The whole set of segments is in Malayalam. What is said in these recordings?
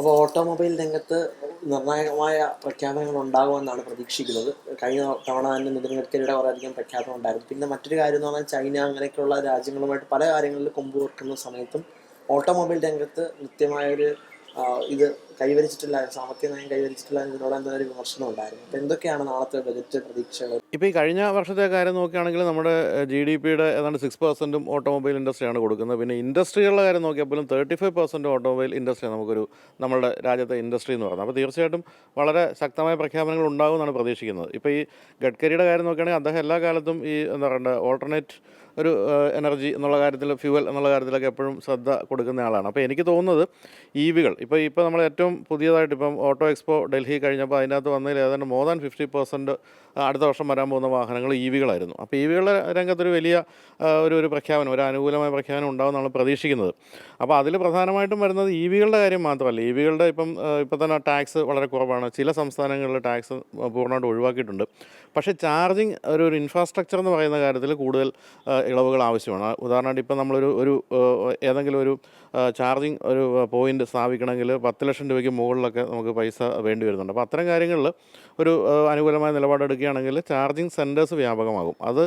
അപ്പോൾ ഓട്ടോമൊബൈൽ രംഗത്ത് നിർണായകമായ പ്രഖ്യാപനങ്ങൾ ഉണ്ടാകുമെന്നാണ് പ്രതീക്ഷിക്കുന്നത്. കഴിഞ്ഞ തവണ തന്നെ നിതിൻ ഗഡ്കരിയുടെ കുറേയധികം പ്രഖ്യാപനം ഉണ്ടായിരുന്നു. പിന്നെ മറ്റൊരു കാര്യം എന്ന് പറഞ്ഞാൽ ചൈന അങ്ങനെയൊക്കെയുള്ള രാജ്യങ്ങളുമായിട്ട് പല കാര്യങ്ങളിലും കൊമ്പുകോർക്കുന്ന സമയത്തും ഓട്ടോമൊബൈൽ രംഗത്ത് കൃത്യമായൊരു ഇത് കൈവരിച്ചിട്ടില്ല, സാമ്പത്തിക നയം കൈവരിച്ചിട്ടില്ല എന്നതിനോട് എന്തൊരു വിമർശനം ഉണ്ടായിരുന്നു. അപ്പോൾ എന്തൊക്കെയാണ് നാളത്തെ ബജറ്റ് പ്രതീക്ഷകൾ? ഇപ്പോൾ ഈ കഴിഞ്ഞ വർഷത്തെ കാര്യം നോക്കുകയാണെങ്കിൽ നമ്മുടെ GDP-യുടെ ഏതാണ്ട് 6% ഓട്ടോമൊബൈൽ ഇൻഡസ്ട്രിയാണ് കൊടുക്കുന്നത്. പിന്നെ ഇൻഡസ്ട്രികളുടെ കാര്യം നോക്കിയപ്പോഴും 35% ഓട്ടോമൊബൈൽ ഇൻഡസ്ട്രിയാണ് നമ്മുടെ രാജ്യത്തെ ഇൻഡസ്ട്രി എന്ന് പറയുന്നത്. അപ്പോൾ തീർച്ചയായിട്ടും വളരെ ശക്തമായ പ്രഖ്യാപനങ്ങൾ ഉണ്ടാകുമെന്നാണ് പ്രതീക്ഷിക്കുന്നത്. ഇപ്പോൾ ഈ ഗഡ്കരിയുടെ കാര്യം നോക്കുകയാണെങ്കിൽ അദ്ദേഹം എല്ലാ കാലത്തും ഈ എന്താ പറയണ്ടത് ഓൾട്ടർനേറ്റ് ഒരു എനർജി എന്നുള്ള കാര്യത്തിൽ, ഫ്യൂവൽ എന്നുള്ള കാര്യത്തിലൊക്കെ എപ്പോഴും ശ്രദ്ധ കൊടുക്കുന്ന ആളാണ്. അപ്പോൾ എനിക്ക് തോന്നുന്നത് EVകൾ ഇപ്പോൾ നമ്മൾ ഏറ്റവും പുതിയതായിട്ട് ഇപ്പം ഓട്ടോ എക്സ്പോ ഡൽഹി കഴിഞ്ഞപ്പോൾ അതിനകത്ത് വന്നതിൽ ഏതാണ്ട് മോർ ദാൻ 50% അടുത്ത വർഷം വരാൻ പോകുന്ന വാഹനങ്ങൾ EVകളായിരുന്നു. അപ്പോൾ EVകളുടെ രംഗത്തൊരു വലിയ ഒരു പ്രഖ്യാപനം, ഒരു അനുകൂലമായ പ്രഖ്യാപനം ഉണ്ടാകുമെന്നാണ് പ്രതീക്ഷിക്കുന്നത്. അപ്പോൾ അതിൽ പ്രധാനമായിട്ടും വരുന്നത് EVകളുടെ കാര്യം മാത്രമല്ല. EVകളുടെ ഇപ്പോൾ തന്നെ ടാക്സ് വളരെ കുറവാണ്. ചില സംസ്ഥാനങ്ങളിൽ ടാക്സ് പൂർണ്ണമായിട്ട് ഒഴിവാക്കിയിട്ടുണ്ട്. പക്ഷേ ചാർജിങ് ഒരു ഇൻഫ്രാസ്ട്രക്ചർ എന്ന് പറയുന്ന കാര്യത്തിൽ കൂടുതൽ ഇളവുകൾ ആവശ്യമാണ്. ഉദാഹരണമായിട്ട് ഇപ്പോൾ നമ്മളൊരു ഏതെങ്കിലും ഒരു ചാർജിങ് ഒരു പോയിൻ്റ് സ്ഥാപിക്കണമെങ്കിൽ 10 ലക്ഷം രൂപയ്ക്ക് മുകളിലൊക്കെ നമുക്ക് പൈസ വേണ്ടി വരുന്നുണ്ട്. അപ്പോൾ അത്തരം കാര്യങ്ങളിൽ ഒരു അനുകൂലമായ നിലപാടെടുക്കുകയാണെങ്കിൽ ചാർജിങ് സെൻറ്റേഴ്സ് വ്യാപകമാകും. അത്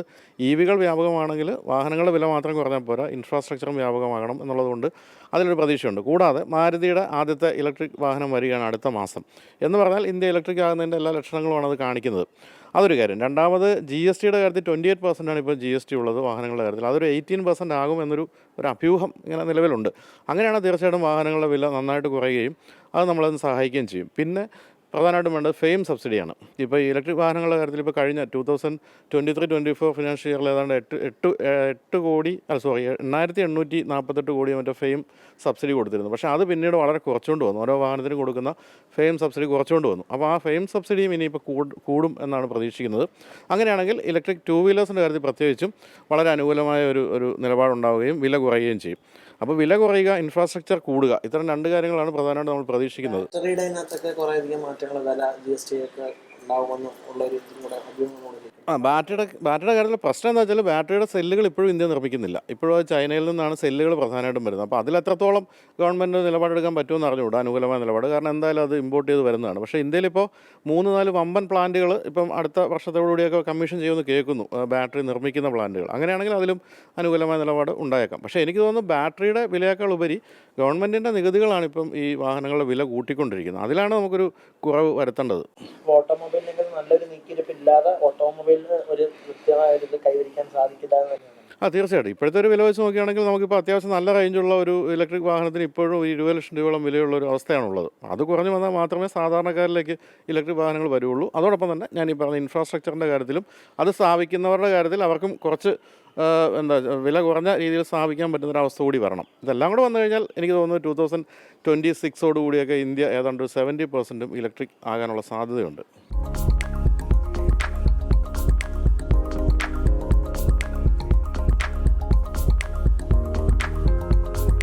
EVകൾ വ്യാപകമാണെങ്കിൽ വാഹനങ്ങളുടെ വില മാത്രം കുറഞ്ഞാൽ പോരാ, ഇൻഫ്രാസ്ട്രക്ചറും വ്യാപകമാകണം എന്നുള്ളതുകൊണ്ട് അതിലൊരു പ്രതീക്ഷയുണ്ട്. കൂടാതെ മാരുതിയുടെ ആദ്യത്തെ ഇലക്ട്രിക് വാഹനം വരികയാണ് അടുത്ത മാസം. എന്ന് പറഞ്ഞാൽ ഇന്ത്യ ഇലക്ട്രിക് ആകുന്നതിൻ്റെ എല്ലാ ലക്ഷണങ്ങളുമാണ് അത് കാണിക്കുന്നത്. അതൊരു കാര്യം. രണ്ടാമത് GSTയുടെ കാര്യത്തിൽ 28% ആണ് ഇപ്പോൾ GST ഉള്ളത് വാഹനങ്ങളുടെ കാര്യത്തിൽ. അതൊരു 18% ആകും എന്നൊരു അഭ്യൂഹം ഇങ്ങനെ നിലവിലുണ്ട്. അങ്ങനെയാണ് തീർച്ചയായിട്ടും വാഹനങ്ങളുടെ വില നന്നായിട്ട് കുറയുകയും അത് നമ്മളതിന് സഹായിക്കുകയും ചെയ്യും. പിന്നെ പ്രധാനമായിട്ടും വേണ്ടത് ഫെയിം സബ്സിഡിയാണ്. ഇപ്പോൾ ഈ ഇലക്ട്രിക് വാഹനങ്ങളുടെ കാര്യത്തിൽ ഇപ്പോൾ കഴിഞ്ഞ 2023-24 ഫിനാൻഷ്യൽ ഇയറിൽ ഏതാണ്ട് 8,848 കോടി മറ്റേ ഫെയിം സബ്സിഡി കൊടുത്തിരുന്നു. പക്ഷേ അത് പിന്നീട് വളരെ കുറച്ചുകൊണ്ട് വന്നു. ഓരോ വാഹനത്തിനും കൊടുക്കുന്ന ഫെയിം സബ്സിഡി കുറച്ചുകൊണ്ട് വന്നു. അപ്പോൾ ആ ഫെയിം സബ്സിഡിയും ഇനിയിപ്പോൾ കൂടും എന്നാണ് പ്രതീക്ഷിക്കുന്നത്. അങ്ങനെയാണെങ്കിൽ ഇലക്ട്രിക് 2 വീലേഴ്സിൻ്റെ കാര്യത്തിൽ പ്രത്യേകിച്ചും വളരെ അനുകൂലമായ ഒരു നിലപാടുണ്ടാവുകയും വില കുറയുകയും ചെയ്യും. അപ്പോൾ വില കുറയുക, ഇൻഫ്രാസ്ട്രക്ചർ കൂടുക, ഇത്തരം രണ്ട് കാര്യങ്ങളാണ് പ്രധാനമായിട്ട് നമ്മൾ പ്രതീക്ഷിക്കുന്നത്. ബാറ്ററിയുടെ കുറേയധികം മാറ്റങ്ങൾ വില GST ഒക്കെ ഉണ്ടാകുമെന്ന് ഉള്ളൊരു ഇതും കൂടെ അഭ്യൂഹം. ബാറ്ററിയുടെ കാര്യത്തിൽ പ്രശ്നം എന്താ വെച്ചാൽ ബാറ്ററിയുടെ സെല്ലുകൾ ഇപ്പോഴും ഇന്ത്യ നിർമ്മിക്കുന്നില്ല. ഇപ്പോഴും അത് ചൈനയിൽ നിന്നാണ് സെല്ലുകൾ പ്രധാനമായിട്ടും വരുന്നത്. അപ്പോൾ അതിലെത്രത്തോളം ഗവൺമെൻറ് നിലപാടെടുക്കാൻ പറ്റുമെന്ന് അറിഞ്ഞുകൂടാ, അനുകൂലമായ നിലപാട്. കാരണം എന്തായാലും അത് ഇമ്പോർട്ട് ചെയ്ത് വരുന്നതാണ്. പക്ഷേ ഇന്ത്യയിലിപ്പോൾ 3-4 വമ്പൻ പ്ലാന്റുകൾ ഇപ്പം അടുത്ത വർഷത്തോടുകൂടിയൊക്കെ കമ്മീഷൻ ചെയ്യുമെന്ന് കേൾക്കുന്നു, ബാറ്ററി നിർമ്മിക്കുന്ന പ്ലാന്റുകൾ. അങ്ങനെയാണെങ്കിൽ അതിലും അനുകൂലമായ നിലപാട് ഉണ്ടായേക്കാം. പക്ഷേ എനിക്ക് തോന്നുന്നു ബാറ്ററിയുടെ വിലയേക്കാൾ ഉപരി ഗവൺമെൻറ്റിൻ്റെ നികുതികളാണ് ഇപ്പം ഈ വാഹനങ്ങളുടെ വില കൂട്ടിക്കൊണ്ടിരിക്കുന്നത്. അതിലാണ് നമുക്കൊരു കുറവ് വരുത്തേണ്ടത്. ഓട്ടോമൊബൈൽ രംഗത്ത് നല്ലൊരു നീക്കിയിരിപ്പില്ലാതെ ഓട്ടോമൊബൈലിന് ഒരു കൃത്യമായ ഇത് കൈവരിക്കാൻ സാധിക്കില്ല എന്ന് തന്നെയാണ്. തീർച്ചയായിട്ടും. ഇപ്പോഴത്തെ ഒരു വില വെച്ച് നോക്കുകയാണെങ്കിൽ നമുക്കിപ്പോൾ അത്യാവശ്യം നല്ല റേഞ്ചുള്ള ഒരു ഇലക്ട്രിക് വാഹനത്തിന് ഇപ്പോഴും 20 ലക്ഷം രൂപയോളം വിലയുള്ള ഒരു അവസ്ഥയാണുള്ളത്. അത് കുറഞ്ഞു വന്നാൽ മാത്രമേ സാധാരണക്കാരിലേക്ക് ഇലക്ട്രിക് വാഹനങ്ങൾ വരുള്ളൂ. അതോടൊപ്പം തന്നെ ഞാൻ ഈ പറഞ്ഞ ഇൻഫ്രാസ്ട്രക്ചറിൻ്റെ കാര്യത്തിലും അത് സ്ഥാപിക്കുന്നവരുടെ കാര്യത്തിൽ അവർക്കും കുറച്ച് വില കുറഞ്ഞ രീതിയിൽ സ്ഥാപിക്കാൻ പറ്റുന്നൊരവസ്ഥ കൂടി വരണം. ഇതെല്ലാം കൂടെ വന്നു കഴിഞ്ഞാൽ എനിക്ക് തോന്നുന്നു 2026 കൂടിയൊക്കെ ഇന്ത്യ ഏതാണ്ട് 70% ഇലക്ട്രിക് ആകാനുള്ള സാധ്യതയുണ്ട്.